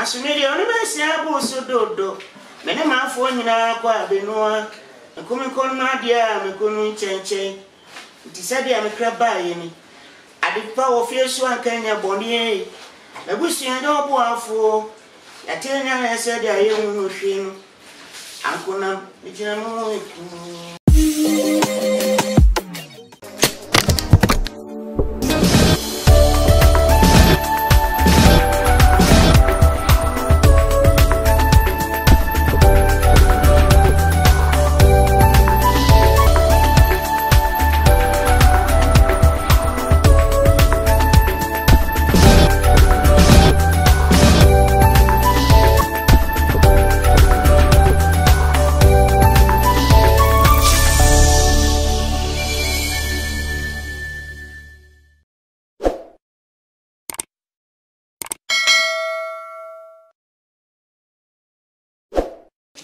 Asumiri oni mesi abu sododo. Mene mafo nyina kwa benua. Nkumi kon ma dia me konu chenchen. Nti se dia me kra bae ni. Adipa wo fie so ankanya boni e. Ebusuan do bo afo. Ya tenya na se dia ye hu hwe no. Ankona mi jina mo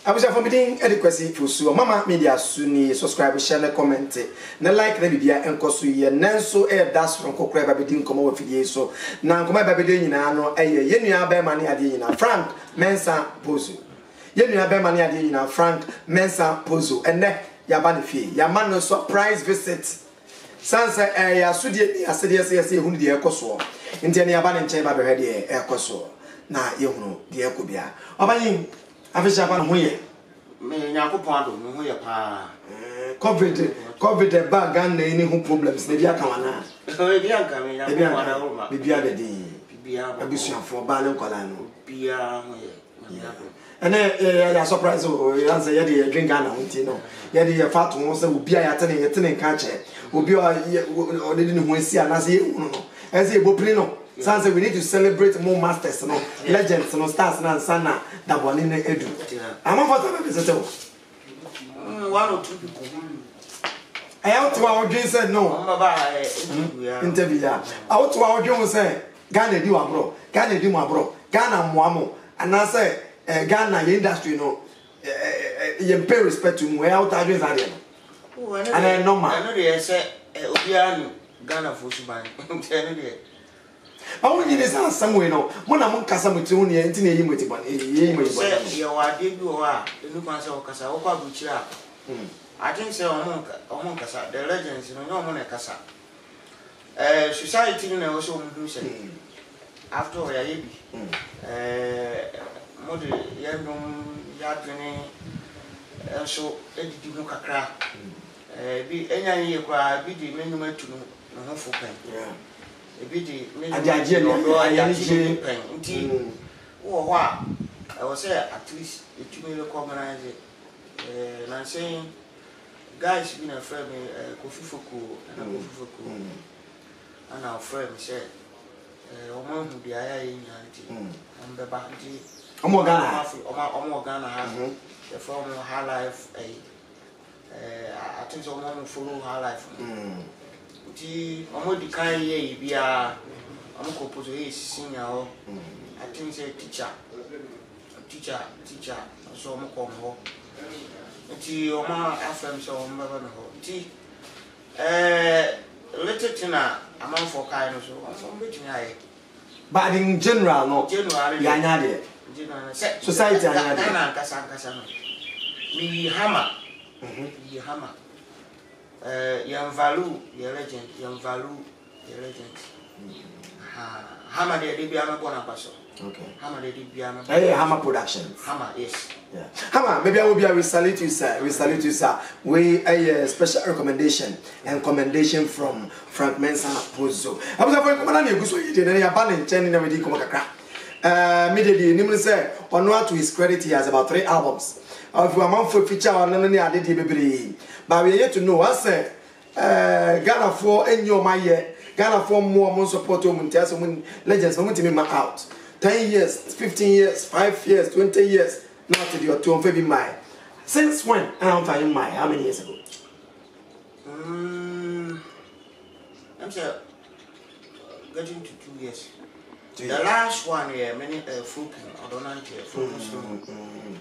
I was for meeting adequacy for so Mama Media Sunni subscribe, share, comment, na like the video and cost you nanso air das from Kokra Babidin come over for so now come by Babidin no yenu be money adina Frank Mensa Pozo yenu be money adina Frank Mensa Pozo and ne yabani fee ya man no surprise visit sansa ya sudie asede say hunu de ekoso nti ne yabani nche ba be de ekoso na yehunu de ekobia obayin Afisha pan hoye. me nyakopon do no hoye pa. COVID bag and any who problems ne dia kan wana. E bia kan me nyakopon na wo ma. Bibia de din. Bibia abusuan fo ba le nkola no. Bia hoye. Ene ya surprise o ya say ye de drink na hunti no. Ye de ye fat won say obi ya tene kan che. Obi o de ni ho asi ana say ye no. E say ebopri no. Sanse we need to celebrate more masters no legends no stars na sana da boni na edu am for to be say one or two people I out to our dream said no interview ya out to our dream say Ghana di wa bro Ghana di mo bro Ghana moamo and say Ghana industry no you pay respect to me out address area no and normal I know they say obianu Ghana for suban tell me I want you to somewhere no. Mona mon kasa mutuni enti na yimoti bon. Say you are dey do wa. The new man say o kasa o kwa buchira. I think say o kasa the legends no mo na kasa. Society na also mo say. After we are yebi. Mo de yendom ya dwene so edidi mu kakra. Bi enya ye kwa bi di menum atu no ho fo pen. Yeah. Ebidi ajaje no ayanje nti wo ho a I was say at least it me recognize na saying guys been a friend me Kofi Foko and Kofi Foko and our friend say o ma hu dia ya yi nyanti am be ba nti omo Ghana ha the from high life I think so mo follow high life Ti omo di kan ye bia omo propose ye senior ho I think say teacher so omo come ho ti omo afem so omo baba no ho ti little tina amount for kind no so omo betimi aye but in general no ya nya de general society anya de na kasa no mi hammer young value your legend Hammer de biama bona paso okay Hammer de biama Hammer Productions Hammer yes yeah Hammer maybe I will be we salute you sir we a special recommendation and commendation from Frank Mensa Pozo I was going to na eguso yi de na ya ba ne nchen na we di komo kakra immediately nimu say ono to his credit he has about 3 albums of a month for feature on any ade de bebre but we are yet to know I say Ghana for enyo my year Ghana for more support to Muntias legends from me out 10 years 15 years 5 years 20 years not to your 2 baby my since when I'm finding my how many years ago I'm sure getting to 2 years the last one here many folk I don't know folk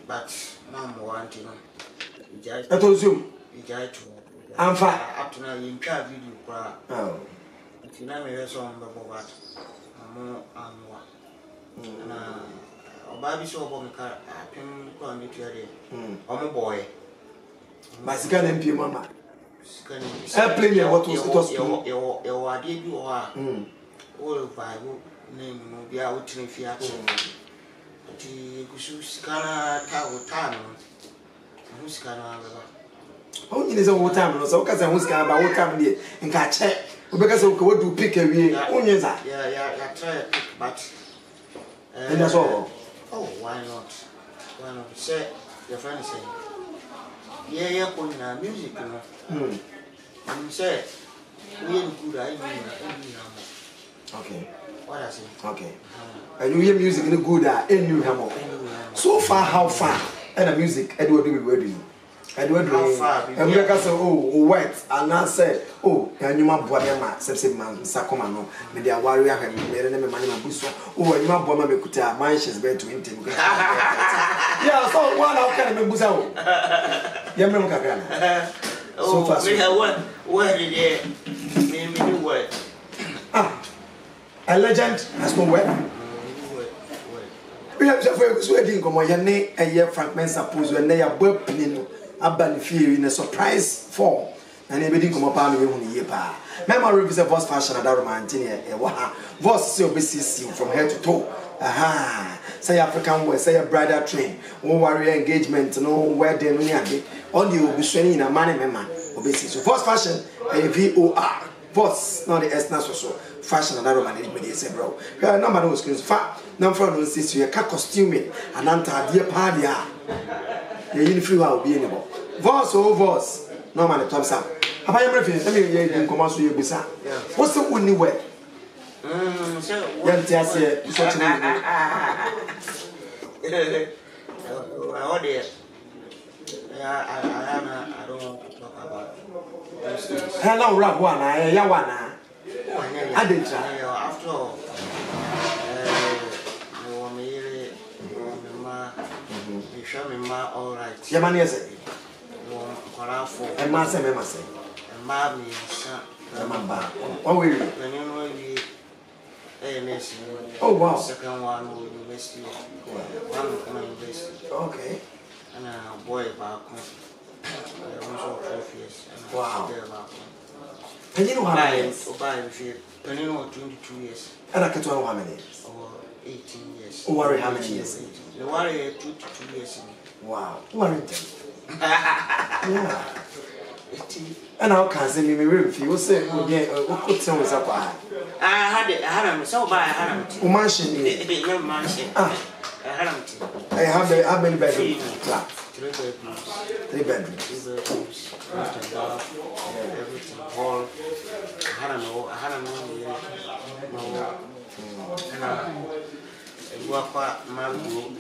but mom want I told you I'm fine up to now you can't video oh it's not me so on the board I'm baby so about me car, I can go on it here. I'm a boy. My second MP, Mama. Airplane, what was your did you are all Bible name will be out in Fiat. The Gususcana Town, who's gonna oh, it is all time, so because I was going about what time there and catch it because of what do pick a way. Yeah, I try to pick, but and that's all. Oh, why not? Why not? Say, your friend is saying, yeah, putting music, you know. And say, we ain't good, I mean, okay. What I say? Okay. And you hear music in the good in New Hammond. So far, how far? And the music, Edward will be ready. Edward, how far? And we say, oh, wet. And I say, oh, and you might boy, man, Sepsim man, Sacomano, media warrior, and made a money, oh, and you might boy, me could tell my she's better to him. Yeah, so one out can be Buzao. Yamaka. So far, we have one word in there. Name word. Ah. A legend has no word. We have to wedding come on a year Frank Mensa pose when they are burping about fear in a surprise form. And everything come up on the year. Memory is a voice fashion at Romantinia. Voice so busy from head to toe. Aha, say African way, say a bridal train, no warrior engagement, no wedding, on the Obusheni in a money man. Obviously, so voice fashion, a VOR. Voice, not the S so fashion and Roman say, bro. Number those skills, fat, number from those sisters, you can't costume and anta dear party. The uniform will be anymore. Voice, oh, voice, no man, thumbs up. Have I ever finished? Let me hear you come out to you, Bisa. What's the only way? Yes, yes, such I don't want to talk about hello, rap one, I didn't try. After all, you show me ma all right. Yamani is it? And Master, and Mammy, Mamma. Oh, we oh, wow. Second one will invest you. One invest. Okay. And a boy back home. Wow. And you know how many years? And you know 22 years. And I can tell how many years? Or 18 years. Worry how many years? The worry 22 years. Wow. Worry. Yeah. And how can say me review? You say, oh, yeah, what tell us about? I had him so bad. I had him. Mansion. I have how many bedrooms? Flat. 3 bedrooms. 3 bedrooms. 3 bedrooms. Everything. All. I don't know. And I work for my group.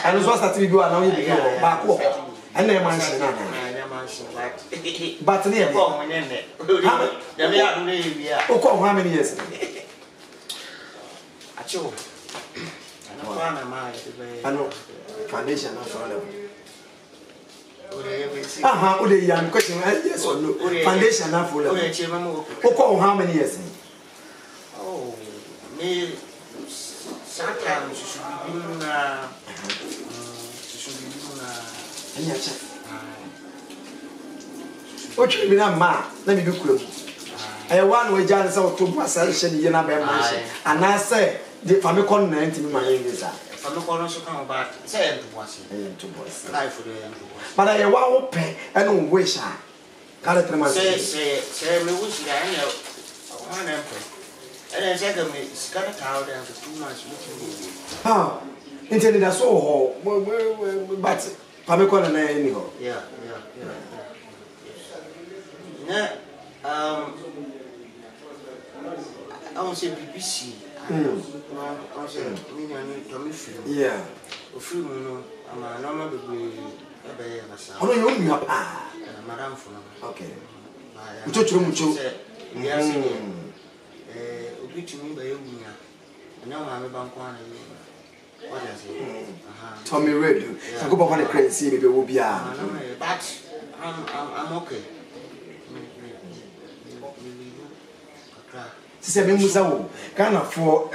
And was that we go and now you go back walk. And then mansion. But near how many years? I know. Foundation of the young question, yes or no? Foundation of how many years? Oh, me sometimes you should be doing what you mean, ma? Let me do quick. I want to join us to myself in Yanaba, and I say, the family continent in my English. From the corner to come about, say to was life for the end. But I want to pay and wish I can't say, me wish I know one emperor. And then second me, scattered out and for 2 months looking. Ah, intended us all, but family corner anyhow. Yeah. I want to say BBC. Yeah. I'm not okay. Tommy Red, I go back on the crazy, maybe will be but I'm okay. say me musa wo Ghana for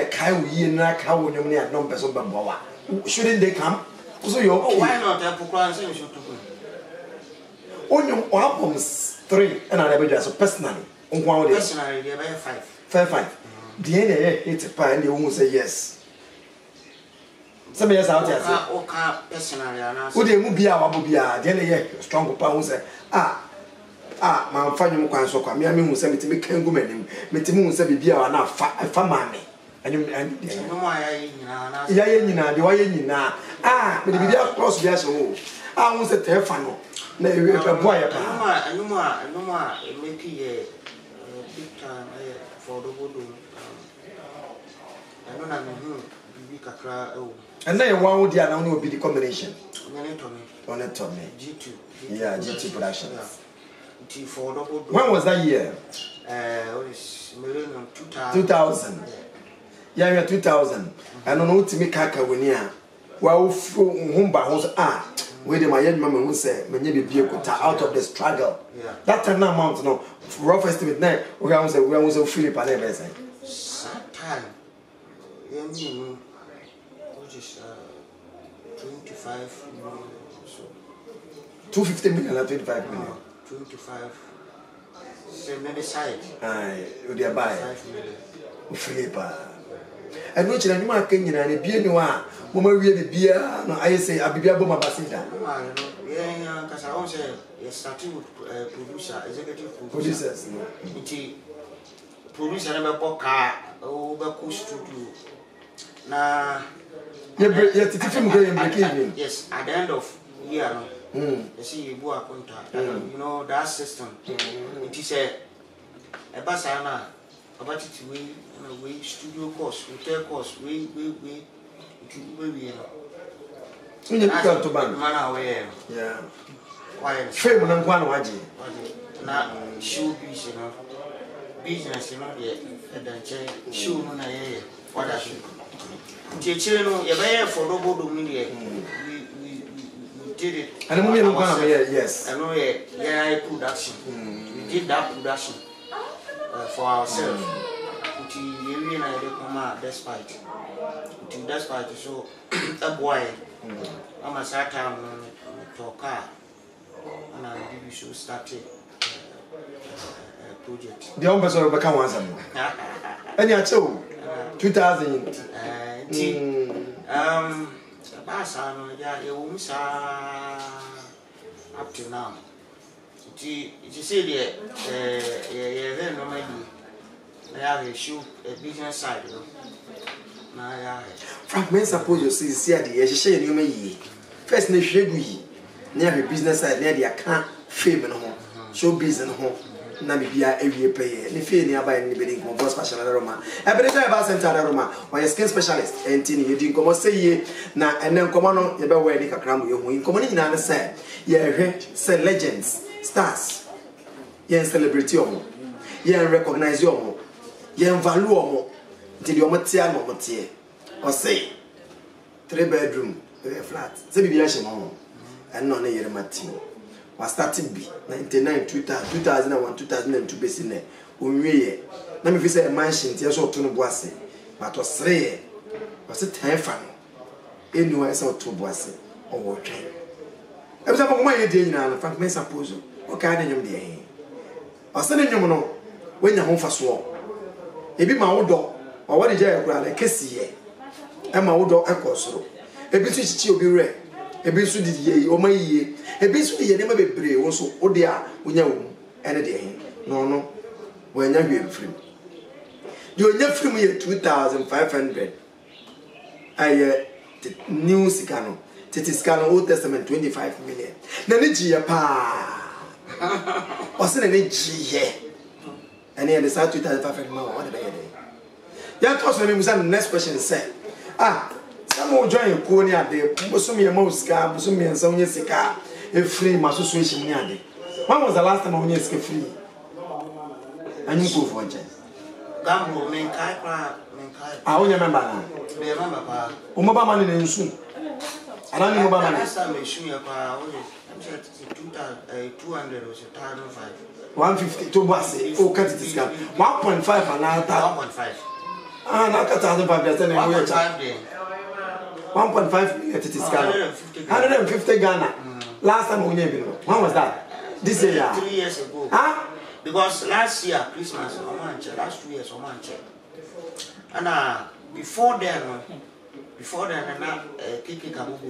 kai wo na ka wo nyom ne no person bemboa shouldn't they come so you okay why not Pukran say you should onyom albums 3 and I never just personally personally they buy 5 the end it's pa and you say yes some years out here okay personally and wo dey mu bia wa bia the end strong pa who say man fa nyum kwan so kwa me hu say metimi kan gu manim metimi hu say bibia wa na fa mame anyum no mo ayi nyina na ya ye nyina de wa ye nyina me de bibia cross bia so wo hu say te fa no na e boy ya pa anyum make ye big time for the bodo ano na me hu bibi kakra and then one would dia na only be the combination on it to me G2 yeah G2 production for double. When was that year? It was 2000. Yeah, 2000. I don't know to me kaka when ya. Well, humba was where the my young mama who say, when you be out of the struggle. Yeah. That time now amount no rough estimate now. We was a Philip and everything. Time. Yeah, me, which is 25 million. So 250 million or 25 million. 25. Say maybe side. Aye, you dey buy. 5 million. Philippa. And which na nyuma Kenya na bia ni wa. Mo ma wie be bia no I say abibia bo mabasida. Yeah, cuz I want say you starting with producer, executive producers. Iti producer na be boka o be ku studio. Na you titi film go in break even. Yes, at the end of year no. You see, you go you know that system. It is a basana about it we studio course, hotel course, we you to band. Man away. Yeah. Why? Fame and one waji. Na show business, you know, the show no na what I should. Teacher no, you buy for double media. Did it. And the yes. I know yeah production. We did that production for ourselves. We really come despite. Despite so a boy. I'm a certain talker and I give you should start a project. The owners will become one. And you 2000. Up to now. You see the normally I have a shoe a business side. Frank men suppose you see the share you may first na hwegu near the business side near the account fame no show business no na bibia ewie pay ne fe ni aba ni bedin ko special aroma e be dey ba center aroma or skin specialist entini ye din komo sey na enen komo no ye be we ni kakra mo ye hu komo ni nyina ne say ye hwe say legends stars ye celebrity omo ye recognize omo ye value omo ti di omo tia no mo tie o say 3 bedroom flat say bibia she mo en no na yere mati was starting be 99 2001 2002 besine onwie na me fi say mansion tie so to no boase but osre was ten fan enu wa say to boase o wo twen e bi say mo ma ye die nyina no Frank men suppose o ka de nyum de hin o se ne nyum no wenya ho faso e bi ma wo do o wo de je ekura na kesiye e ma wo do ekosoro e bi su chichi obi re ebi su di ye o mayiye ebi su di ye ne ma bebre wo so o de a wonya wo ene de hin no wonya hwe mfrim de onya frim ye 2500 aye new sikano titiskano Old Testament 25 million na ne giye pa o se na ne giye ene the 2500 ma wo de be ye ya to so me musa next question say some join ko ni ade mboso me mosika mboso me nsa onye sika e free masoso ehim ni ade when was the last time onye sika free anyi go for nje gambo men kai onye member na me member pa o mo ba man ni nsu ana ni mo ba man last time me shu ya pa onye 200 or 1,005. 150 to boss. Oh, cut it is 1.5 and now 1.5. Ah, now cut 1,500. 1.5 then. 1.5 million it is 150 Ghana. Last time when when was that? This year. 3 years ago. Huh? Because last year Christmas, last 2 years, and before then, Kiki Kabubu,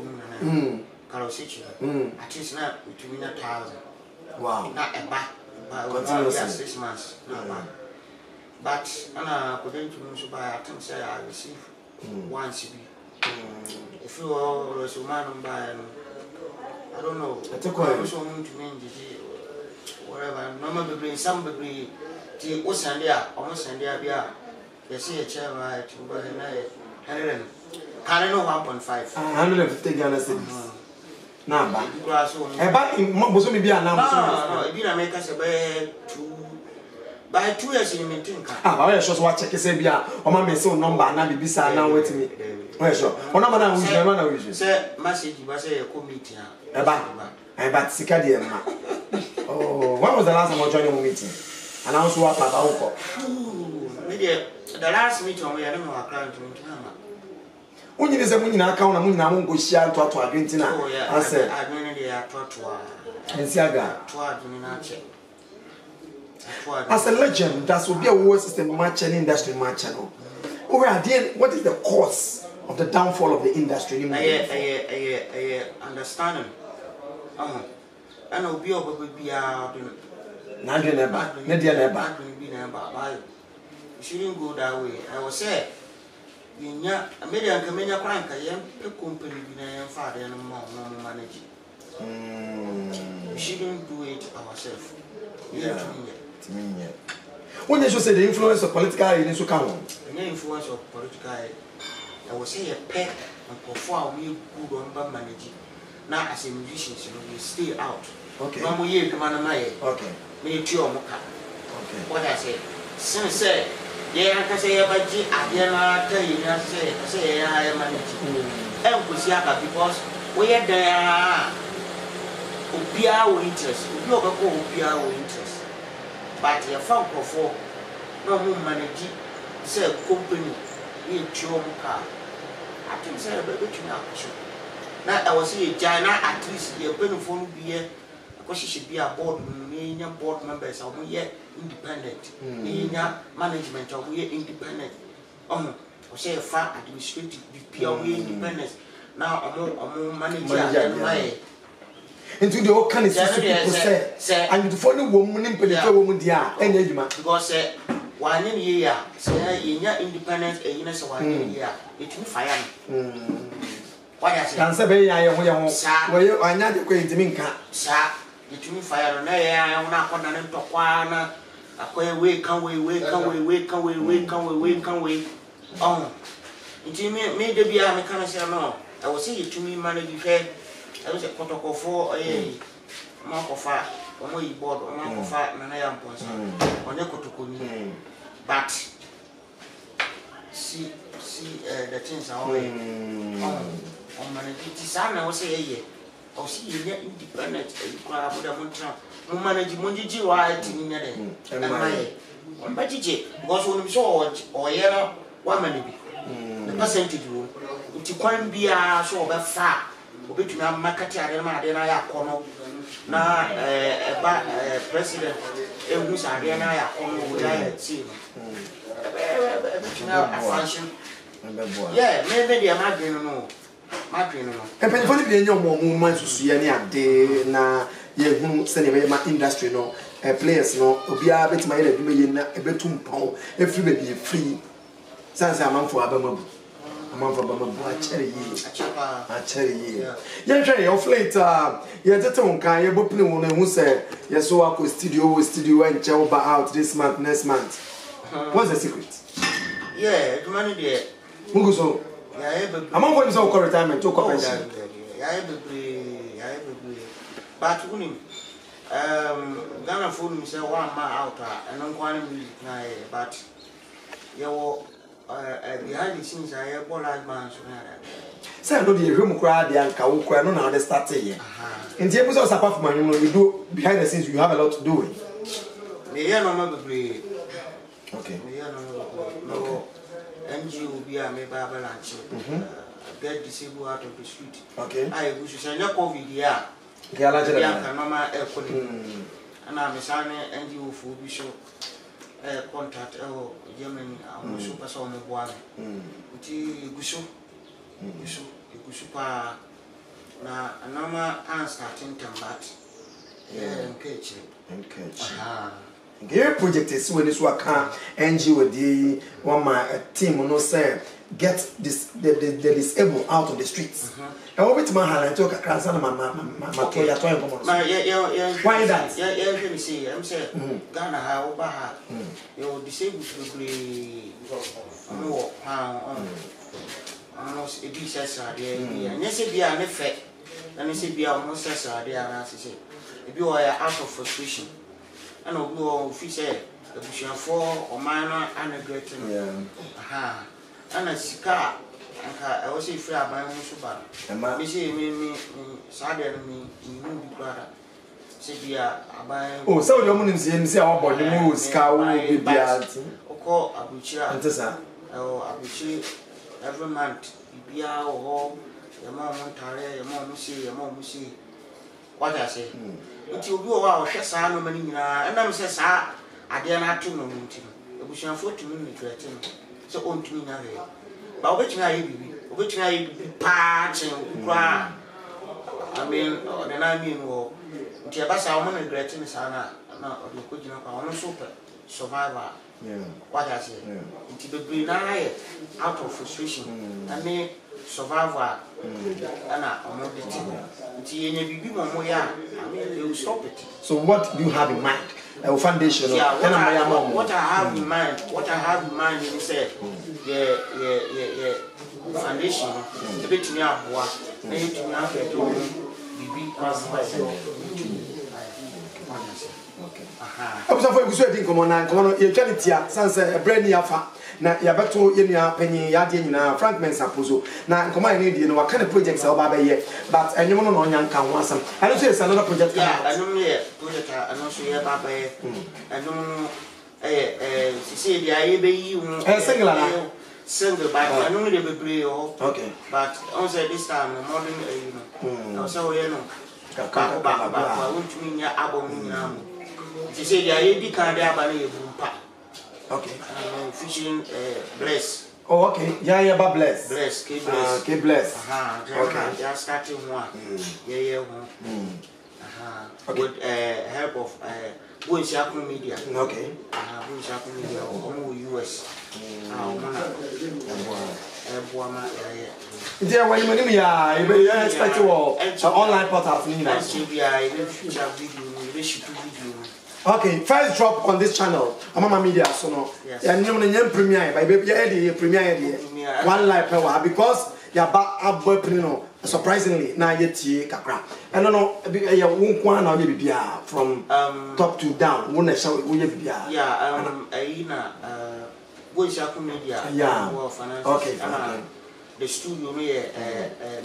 Karosichi, at least not between 1,000. Wow. Not a back, but 6 months. But according to Musuba, I think say I receive 1 CB. If you are a man by, I don't know, I took someone to mean whatever. Normally, bring some degree. The Osandia, almost Sandia, they say a chair right, but I know 1.5. 150 Ghana cedis. Now, but in Mosumi be announced. No, it didn't make us by 2 years in maintain. Ah, I just watch a Kesabia, or my message number, and I'll be beside now with me. Where's your one of them? Say, message was a committee. But Sicadia. Oh, when was the last time I joined a meeting? And I also walk about maybe the last meeting we had no account to when you say when you account, I'm going to go share to Argentina. I said, I mean, they are taught and Siaga. As a legend, that would be a war system match and industry match. What is the cause of the downfall of the industry? I understand. And will be over be out. Not your never. You shouldn't go that way. I was say, you know, a million Camilla Crank, I am a company in a father and mom managing. We shouldn't do it ourselves. Yeah, to me, yeah. When you say the influence of political in Sukan, the influence of political, I will say a pet and perform me good on managing. Now, as a musician, we stay out. Okay. No more year, come on, my okay. Me too, okay. What I say, since say, yeah, I can say about G, I tell you, I say, I am managing. And we see because we are there. Upia interest, we go Upia interest. But your phone for no more managing, say, company, we too, car. I think, say, about between our now, I was saying, China, at least your benefit be here because she should be a board members, or we are independent. Management, or we are independent. Or say a far administrative, pure independent. Now, I'm manager. Into the old kind of people say, and you follow woman in political woman, dear, and because one year, say, in your independence, and you know, 1 year, it will fire. Cancer Bay, I am where you are not going to mean, sir. It will fire on air. I am not going to talk one. I wait, come away. Oh, it made the be a mechanic. No, I will say it to me, manage the head. I was a protocol for a mark of fat, or more you bought, or mark of fat, and I am on the Kotokuni. But see, the things are all on managing. I will say a year. Or see you independent, you cry with a montra, manage Munji right in the and my one budget was when we saw or yellow 1 minute. The percentage room, it can't be a show of far. Between a market and I corner. Now, president, who's Ariana, we are seeing. A function. Yeah, maybe they are not going to know. And when you know more movements to see any day now, you send my industry, no players, no, be a bit my million, a bit too pound, if you may be free. Sans a month for Abama. A month for Bama, a cherry. Young Cherry, of late, you're the tonka, you're bopping one who said, yes, so I could studio and Chauba out this month, next month. What's the secret? Yeah, the money there. Muguso. I'm on going to retirement to copy. But winning Ghana food, me say 1 man out, and I'm going to be but you behind the scenes I have large man so say no the room crowd dey anka wo kra no na dey start here nti e so apart from you do behind the scenes you have a lot to do with me here no ma be okay me here no NGO be a me ba balance get disabled out of the street okay I go to say COVID here okay ala jere ya ka normal economy ana me say NGO fu bi so contact Germany am so person mo boa nti guso pa na anama an starting tembat enkeche your project is when this work NGO the one my team no say get this the disabled out of the streets and what bit man hand talk akransa na ma to ya to en komo why that yeah me say I'm say Ghana ha oba ha you disabled people no almost a business idea and yes be an effect and it's be almost as idea and say if you are out of frustration and go officer the bush for or minor and great and a sika I was say free by so bad me say me sad me be brother say be oh so you mun say our body mu sika wo be bia oko abuchira antesa abuchira every month bia ho your mom tare your mom see what I say it will be o hwe saa no mani nyina and am say saa ade na ato no nti ebusuan fo tumi ni twete no so on tumi na we ba obetumi aye bibi pa chen kura I mean the na mean wo nti e ba saa o mo na twete ni saa na o ko jina pa o no super survivor what I say nti be na out of frustration and me survivor ana omoditi nti yenye bibi mo ya I mean they will stop it. So what do you have in mind? A foundation what I have in mind is say yeah foundation e betumi aboa na yetumi afeto bibi okay abusa for igusu edin komo na komo no ye twanitia sanse e brand ni afa na ya beto ye nua panyin ya de nyina Frank Mensah Pozo na komo ya ne die no waka ne projects e oba ba ye but enyum no no nya nka ho asam ano so is another project anum ne project ano so ye ba ba ye anum see dia ye be yi single but anum ne be play okay but on say this time modern you know so we know ba won't mean ya album nyina mo she say dia ye di kan dia ba na ye bumpa okay fishing bless oh okay yeah ba bless K bless okay they starting one yeah with help of Bunshaku Media okay Bunshaku Media US yeah when you ya you expect to online portals ni na okay first drop on this channel Amama Media so no and you premiere by baby premiere one live power because ya ba abopino surprisingly na yetie kakra and no ya won na ye bibia from top to down won na show wo ye bibia ayina Bunshaku Media okay the studio me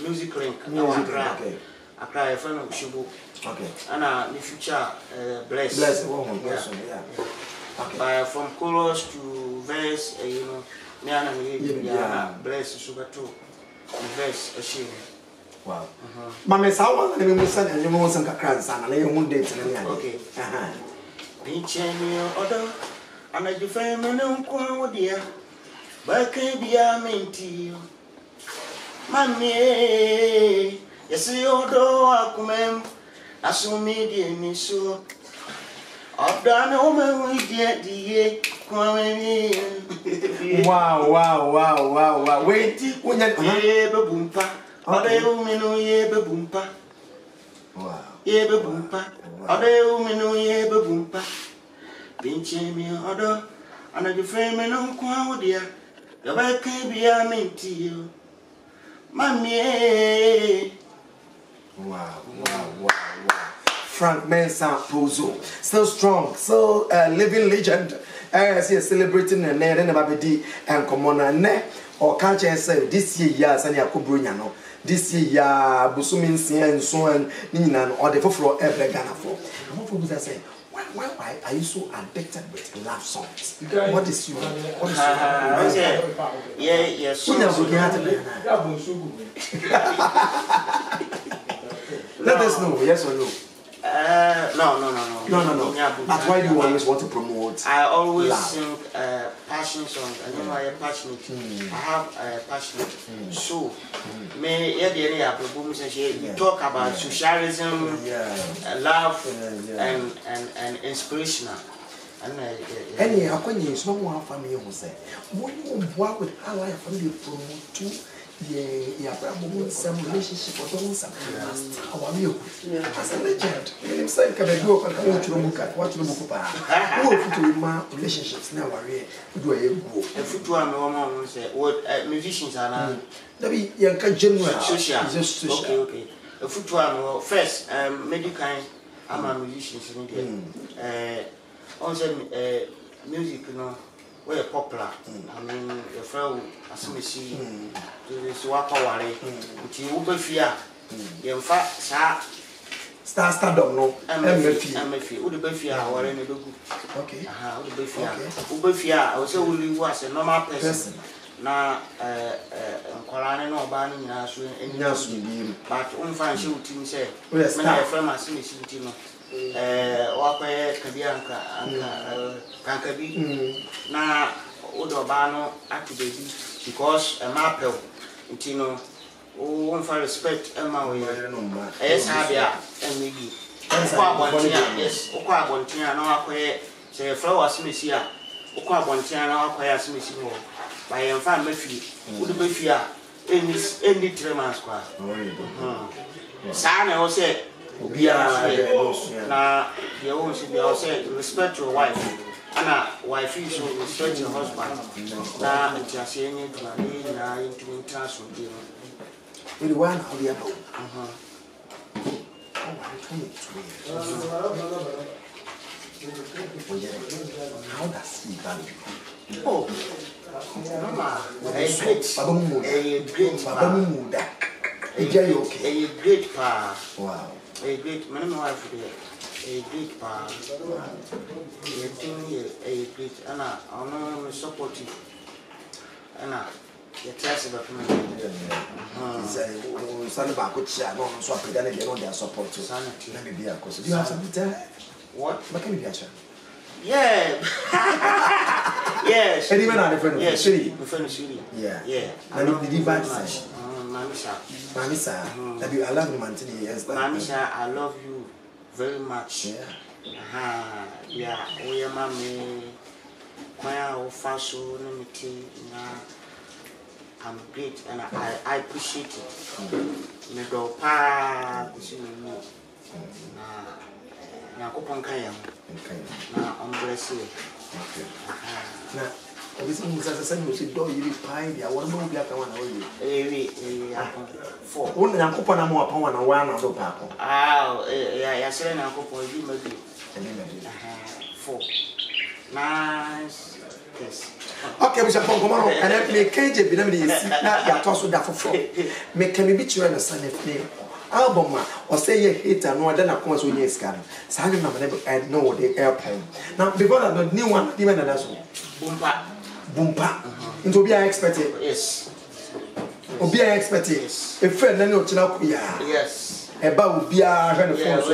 music link okay Accra friend of Shibu okay and the future bless yeah okay from chorus to verse you know me and bless sugar too verse a wow mama sawa na me musa na nyemo musa kakra sana na ye hu date na ya okay pincheni odo anajufa me nkwa wodia ba ka bia menti mami yesi odo akumem asumi die ni so odane o me wi die kwa me wow wait unya ye bebumpa ode o me no ye bebumpa wow ye bebumpa ode o me no ye bebumpa pinche mi odo anajufa me no kwa wodia ya ba ka bia menti yo mami wow Frank Mensah Pozo. Still strong, still living legend. As he celebrating and then Babidi and Komona Ne or catch and say this year, Sanya Kubrunyano. This year, Busumin and so on, Ninan or the Fofro ever Ghana for. I'm not going to say. Why are you so addicted with love songs? What is your yeah, let us know, yes or no? No. But why do you always want to promote? I always sing passion songs, and you know I am passionate. I have passionate. So, you talk about socialism, love, and inspirational. And how can you so more family who say, when you work with our family promote too? Yeah, some relationship or some our meal. As a legend, I'm saying, can I go and watch the book at what you look at? Who are my relationships now? Are you do a go? A football, no say what musicians are now. There be young general social. Okay. A football, first, medical, I'm a musician in India. Also, music, you know. We're popular. I mean, your friend, as we see, is Waka Wari, which you will fear. In fact, stardom, no, MFI, would be fear, or any good. Okay, would be fear. I was only was a normal person. Now, Colana no banning us, but one fine shooting say, when I friend, I see shooting. Wapwe Kabianka Kankabi na Udobano activated because a mapel, you know, one for respect, Emma, yes, Habia, and maybe yes, Oka Bontina, no, say a flower Smithia, Oka Bontina, no, acquire Smithia, by a family fee, would be fear, any 3 months. Sana was said. Now, you always say respect your wife. And wife is so respect your husband. Now, it's just saying it to me, now into international deal. With one of the other. How does he value? Oh, a great pa. Wow. A great man, wife, a great pa. A great Anna, I'm supportive. Anna, the class of a son of a good share, no, so I pretended they don't their support to sanity. Let me be a cause. You have something to tell? What? What can you get? Yeah. Yes. Any man are the friend of the city. Yeah. And the divine session. Mamisa, I love you, Mantini. Yes, Mamisa, I love you very much. Yeah, we are mammy. My fashion, I'm great and I appreciate it. Me go pa, na kupon kaya. Na I'm blessed. Now, this is a sense you do you pine. I want to be a one away. For one and coupon more upon one of the papa. I said, and Uncle for you, maybe. 4 nice. Yes. Okay, we shall come on and let me cage be that toss with that for make can be true and a son of name. Album or say you hate and no, then I come when you scan. Signing number and know the airplane. Now, before that, the new one, even another Boompa. Into be expected. Yes. Or be expected. A friend, then you'll tell you. Yes. About be a friend of flowers.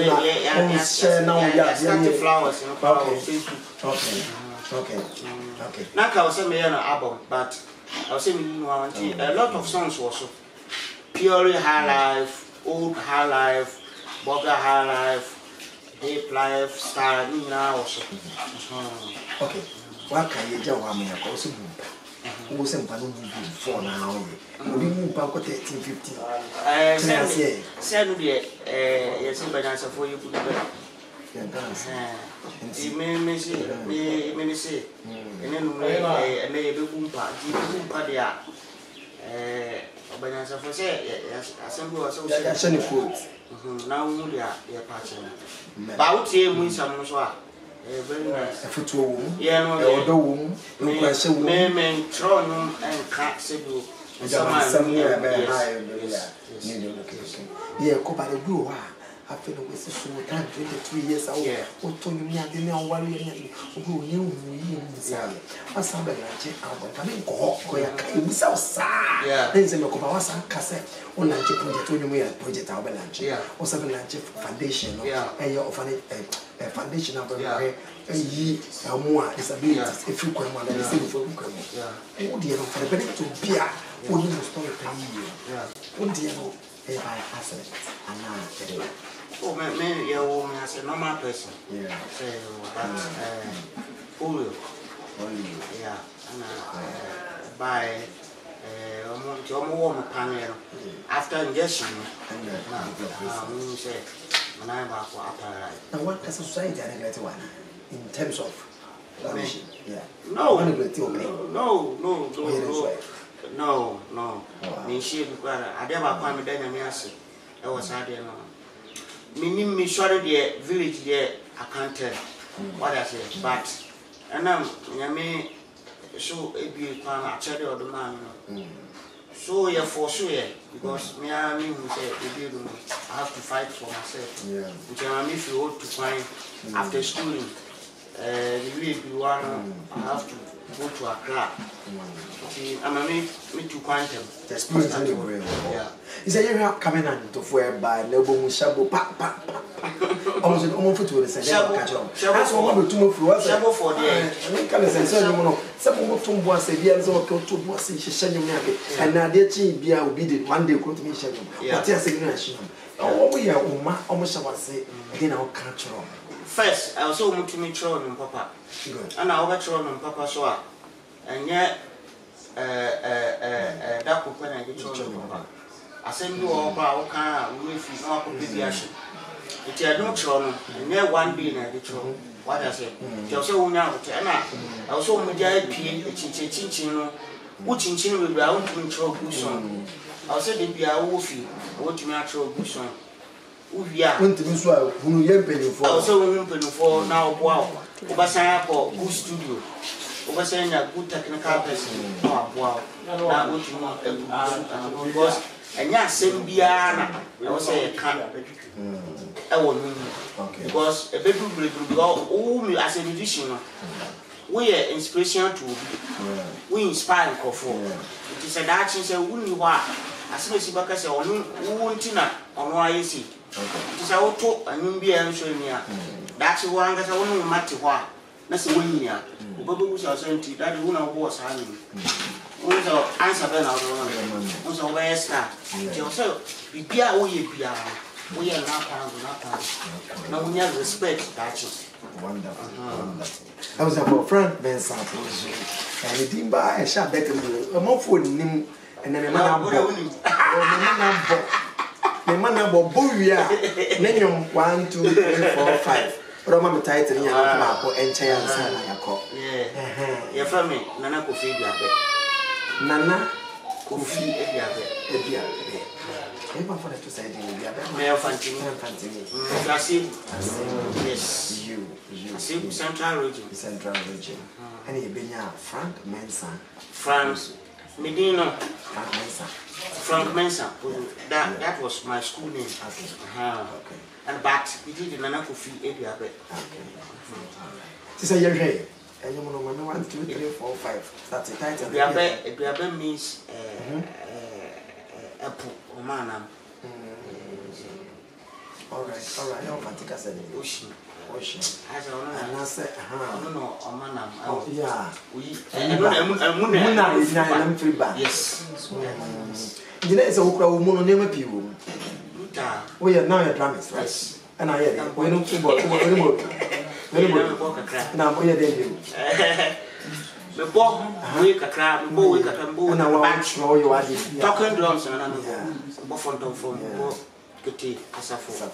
Okay. Now, I was saying an album, but I was saying a lot of songs also. Purely high life, old high life, burger high life, deep life, star now also. Okay. What can you do? I'm a person who was in Panu for now. We move back 13, 15. Send me yes, but answer for you. Me say, and then maybe boom party, but as I say, assembly was also now only a patch. About him, some very nice. A football, yeah, no, men, Tron and Cat Cebu. Somewhere very high in the location. Yeah, go by the blue. I feel it was so time 23 years old. What told me I didn't know why we knew me inside. What's somebody like it? I mean, go, so sad. Yeah, there's a local was a cassette on lunch project when we had project our lunch. Yeah, or something like foundation. Yeah, and you're a foundation of a ye and more disabilities. If you come on and say for you. Yeah, oh dear, for the benefit to be a only story per year. Yeah, oh dear, by accident. And now, oh, maybe your woman has a normal person. Yeah. So, polio. Yeah. And by a warm panel after ingestion. And say, when I'm back for upper. Now, what does society neglect one in terms of? Yeah. No. No. Me she because I never come then me ask. I was had no. Me sorry the village there I can't tell what I say, but and me so it be come actually or the man. So yeah for sure because me who say I have to fight for myself. Yeah. Which if you want to find after schooling the way you want I have to go to Accra. See, I'm a me to quantum. The experience in the brain. Yeah. Is a year coming on to whereby Noble Shabu Papa. Almost an almost to the same. Shabu to move through us. Shabu for the I can say, some of whom was a year or two was in Shishan, and now their tea be obedient one day could me shadow. What is signature? Oh, we are almost I was say, again, our culture. First, I also want to meet Tron Papa. And I overthrown on Papa Soa. And yet, that could when I get Papa. I send you all about with no appropriation. It had no Tron, and there one being at the Tron. What I say? Also, now, I also made a chin, which in chin will be out to control Buson. I'll say they be a woofy, what you natural Buson. Yeah, went to Miss Well, who you penny for. Also, for now, wow. Obasaya for good studio. Obasaya, good technical person. Wow, now what you want because and yes, same Biana. I was say a can. I won't because a baby will go me as a musician. We are inspiration to we inspire for. It is a action say, wouldn't you want? As soon as you back as a won't on why you see. It is our talk and you be answering me. That's one that I want to matter why. That's the way here. Bobby was saying that the woman was having. Who's our answer then out of who's a way start. So, be we are not now we have respect. That's wonderful. I was about Frank Benson, and he didn't buy a shop better a more for him and then a man. The man about Booya, Nenium 1, 2, 3, 4, 5. Roman title in and chance. Yeah, you're from me, Nana Kofi. Nana Kofi, even for the two sides, Mayor Fantin, yes, you, Central Region, and he been Frank Manson, France, Medina, Frank Manson. That was my school name. Okay. And but we did Nana Kofi Ebiabe. This is a year. And you know, 1, 2, 3, 4, 5. That's the title. Ebiabe means apple or manam. All right. I'll take us an ocean. As I said, no, manam. Oh, yeah. Yes. You know, it's a woman name of you. We are now a dramas, right? And I had we don't football anymore. Now we are there. The ball, we can crab, we can move, and I watch all you are talking drums and another buffon from Kitty Asafo.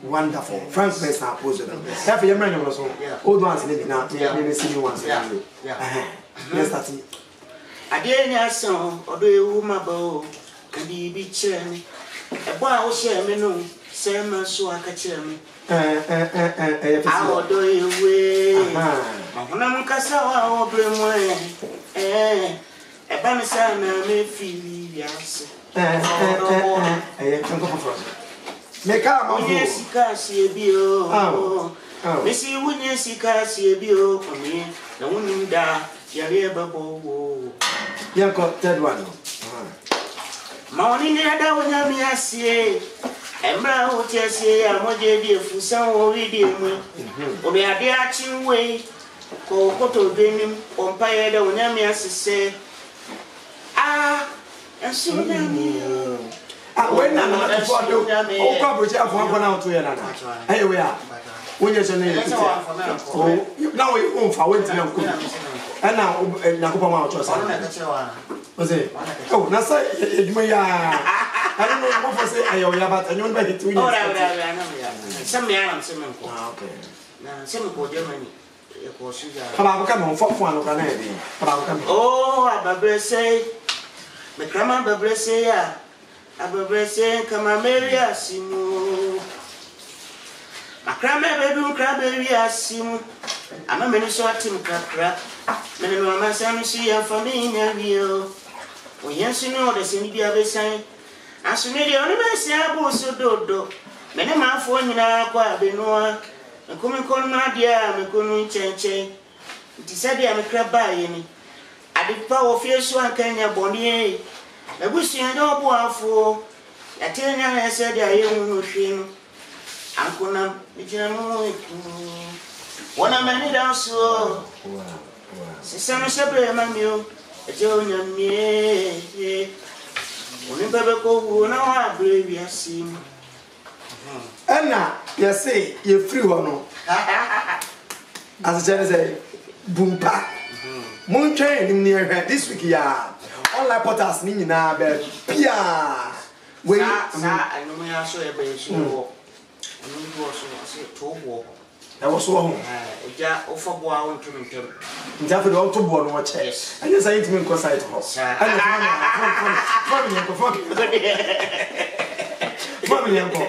Wonderful. Frank Benson posed them. Have your man also. Old ones living now, maybe senior ones. Yeah. Let's start it. Ade nya so odo ewu mabo kadi bi kire me ebo a wo share me no se ma so aka kire me odo ewe mahuna mkasa wa obremu eba me sa na me fili biase Meka ma wunye sika sie bio mesi wunye sika sie bio komi na wunim da yare babo yanko third one ma woni ne da wonya mi asie emra wo ti asie ya moje di efusan wo wi di mu obi ade achi we ko koto benim ompa ye da wonya mi asise enso na mi when na before do o kwa broche afọ afọ na oto ye na aye we a wonye so na ye na we won fa we ntina ko na nakopa ma oto sa ose oh na say eduma ya I don't know what for say ayo ya but anyon ba hitu ni ora some me am some ko okay na some ko Germany e ko suja aba ko mo fo anu ka na e bi aba ko oh ababre say me krama ababre say ya ababrese kama Maria simu makrame bedu krabe asimu ama meni so atim kakra meni no amasanu si ya família bio o yensu no de seni bia besan asumi de oni besi abuso dodo meni mafo nyina kwa benua nkumi kon na dia mekonu chenche ntisade amekra baye ni adipa wo fieso ankanya boni Ebusia do boafo yatenya na se de ayemu hwin ankona bijina mu wona mani da so sisano sebre mamio ejo nyamie oni bebe ko wu na wa brevi asim ana ye say ye free ho no as je say bumpa mun train ni ne this week ya online portals ni nyina be pia we sa anu me aso e be so wo anu do so ase to bo e wo so ho eja ofo bo a won tunu ntem nja fe do to bo no che anya say intimi nko site ho anya family nko family nko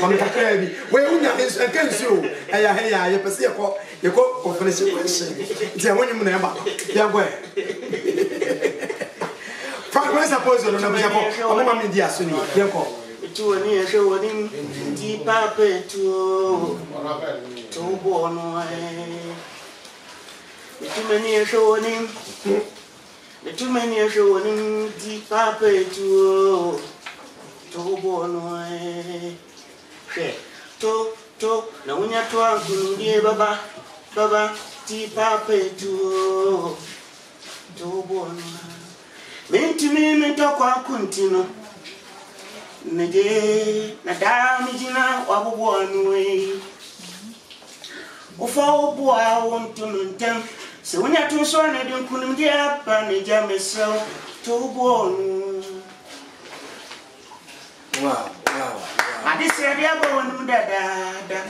mami kakra bi we unya enkensi o eya he ya ye pese ye ko finish question ti amonyim na eba ya gwe Frank suppose no na bia ko mama mi dia so ni ye ko tu ni e so woni di papa tu to bo no tu meni e so woni tu meni e so woni di papa tu to bo no to na unya to ankunu die baba di papa tu to bo no Mentimi mentokwa kuntino Nede na dami jina wabubu anuwe Ufa ubu awuntunu ntem Se unya tunso na dinkunu mdia pa neja mesel Tubu anu wow Adisi ya diaba wanu mdadada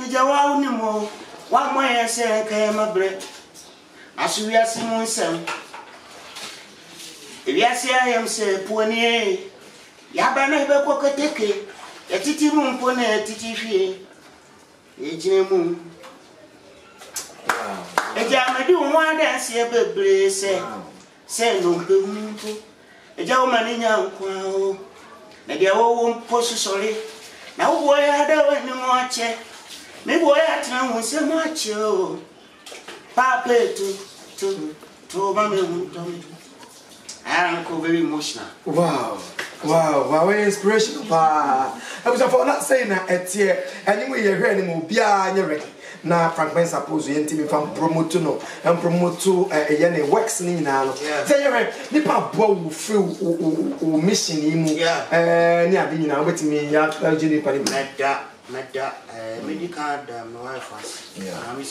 Eja wa unimo Wa mwaya se kaya mabre Asuya simu nsem Ebiase ayam se puanie yaba na be kokoteke etiti mu mpone etiti hwie ejine mu eja amadi wo ada se bebre se no mpemunto eja wo mani nya nkwa o na dia wo mposu sori na wo ya da we ni mo ache me bo ya tena wo se mo ache o papa to ba me hunto I'm very emotional. Wow, very inspirational. I was for not saying that at here, anyway, you're hearing him, be ready. Now, Frank Ben suppose you intimate from promote no and promote to a yenny wax in now. Say, you're right, Nipa Bow through mission him, near being now with me, Jenny Paddy. Medda, medical, my wife was. Yeah, I'm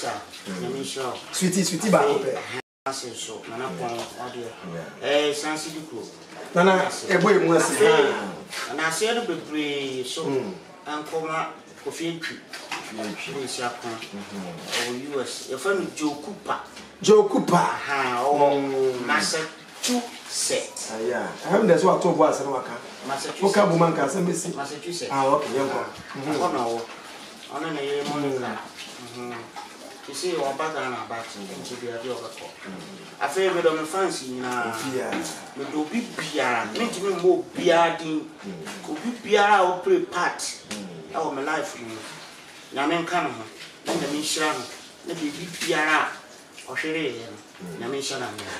sure. Sweetie, Baby. So, Nana audio. Sansi Duku. Nana, a boy was and I said a bit so, and Coma of Yankee. US, your friend Joe Cooper. How, Master two sets. Yeah. I haven't that's what two boys and waka. Massachusetts. Okay, woman can send me see. Massachusetts. Ah, okay, yeah. Oh no. On a year morning. You see, our back and our back to be a job. I favorite on the fancy now. We do be beer, make me more beer, could be beer or play part. Oh, my life. Namen come, then the mission, maybe beer or sherry.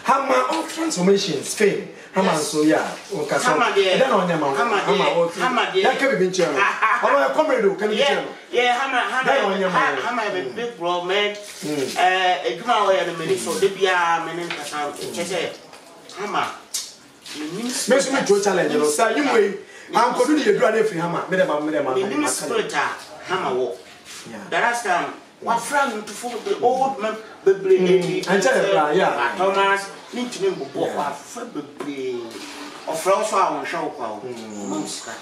Hammer of transformations, fame. Hammer, so yeah. Hammer, then on your mouth. Hammer, that can be chair. How comrade can you? Yeah, Hammer, a big bro, man. A come away and a minute for the beer, men, Hammer. Makes me to challenge you, sir. You way. I'm going to do a free hammer, Madame, Hammer walk. The last time. What friend to follow the old man, baby, and Thomas, Linton, Baby, or Frost on show, Monster.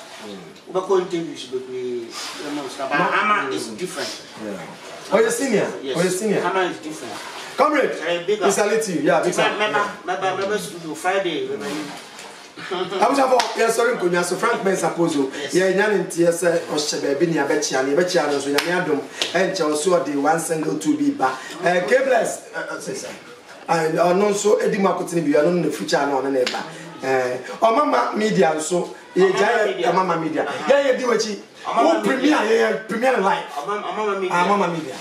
We're going to use the Monster, but Hammer is different. Oh, you're senior? Yes, oh, you're senior. Hammer is different. Comrade, Misality, yeah, remember Friday. I was about yes, sorry, so Frank Mensah Pozo. Yeah, Yan tears or Shabby, I bet you, so Yadum, and also the one single to be back. Cableless, and non so Eddie Marcotin, you are on the future on a neighbor. Oh, Mama Media, so yeah, Mama Media. Yeah, do what you premier life. Mama Media.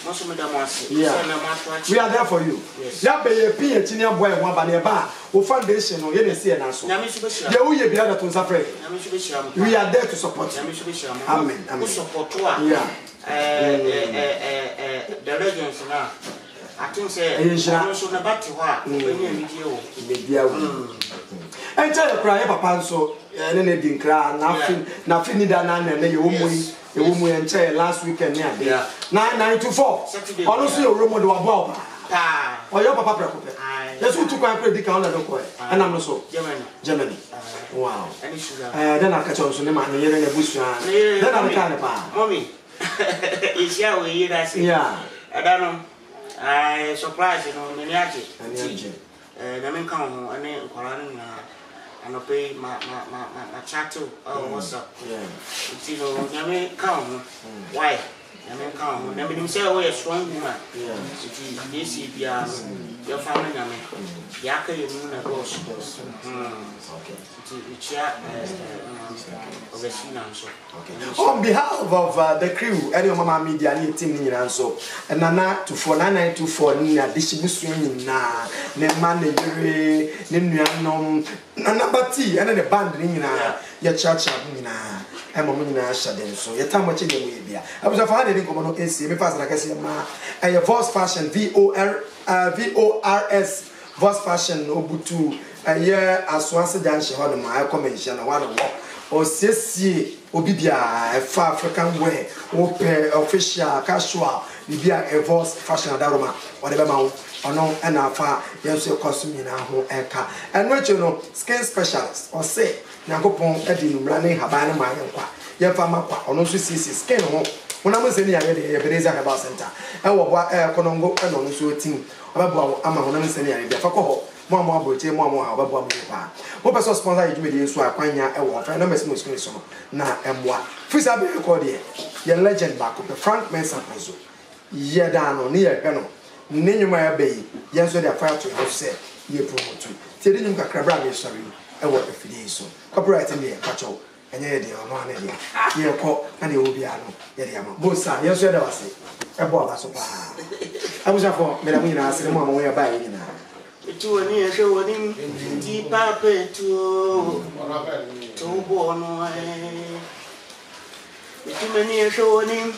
We are there for you. Yeah, be a PhD boy, one by the bar, or foundation, or any see an answer. You be other to suffer. We are there to support you. Amen. Amen. Support yeah. The legends now. I think say so na bati wa when you video. And tell you cry papa so na di nkra na fini da na na ye womu en tell last weekend na dey 994 ono so your room do abo pa o your papa prekope yes we took an credit account na do ko and am no so Germany wow then I catch on so na ma na yere na busua then I can pa mommy is here we hear that yeah I don't know I surprise you know meniaje na men kan ho ane nkwara na ano pay ma chat oh what's up yeah you know na men kan ho why na men kan ho na me say we strong woman yeah this bia your family na me ya ka you na boss okay on behalf of the crew, any Mama Media team in so and Nana to 4924 Nina distribution na ne manager ne number T and then the band nina ya church nina e mo nina shaden so ya time wache dem we bia I was after the come no AC me pass like say ma e Voice Fashion VORS Voice Fashion obutu aye aswanse danche ho no ma comment na one o sesi obibia fa African wear open official casual bibia Voice Fashion daroma o de be ma ono na afa yenso costume na ho eka eno eche no skin specialist o say nyakopon edi numra ne haban ma yenkwa ye fa makwa ono so sisi skin ho wona mo se ni yare de Ebenezer Herbal Center e wo bwa konongo eno no so tim obabwa ama wona mo se ni yare de fa ko ho mo aboche mo ha obabwa mo pa wo person sponsor you me so akwanya e wo fa na mesi mo screen so na emwa fisa be record ye legend back up Frank Mensah Pozo ye da no ne ye hwe no nenyuma ya bei yenso dia fire to house say ye promote ti de nyum kakra bra me sorry e wo afidi so copyright ne e pacho enye de ono ane de ye ko ane obi ano ye de ama bosa yenso da wase e bo aba so pa abuja for me da mu nyina ase mo amwo ya ba nyina tu ani e hwe woni ti papa tu bo no tu mani e hwe woni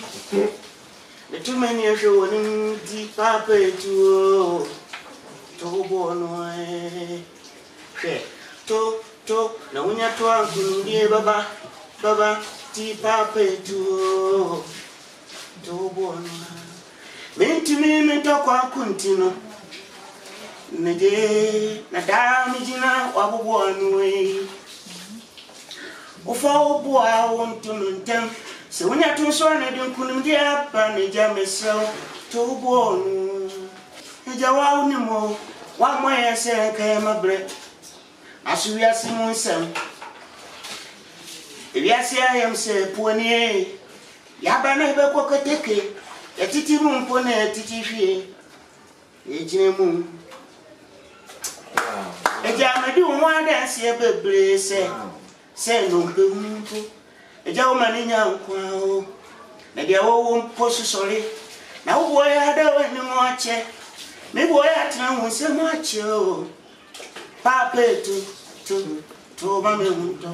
the too many are showing deep papa to bono to na unya to angulie baba deep papa to bono menti me to kwa kuntino nede na dami jina wabubo anwe ufa obo a wontuno ntem se wonya to so na de kunum dia pa ne jamesel to bonu e jawa unimo wa moye se ka mabre Asuwiase mu nsɛm ewiase ayam sɛ puanie yaba na bɛkɔ keteke yɛtiti mu mpo na yɛtiti hwie yɛgyina mu Eja amadi wo adanse bebre se no mpehu eja wo mani nyankwa o na dia wo mpo sosore na wo boy ada wo ni mo ache me boy atena ho se mo ache o papa to ba me hu to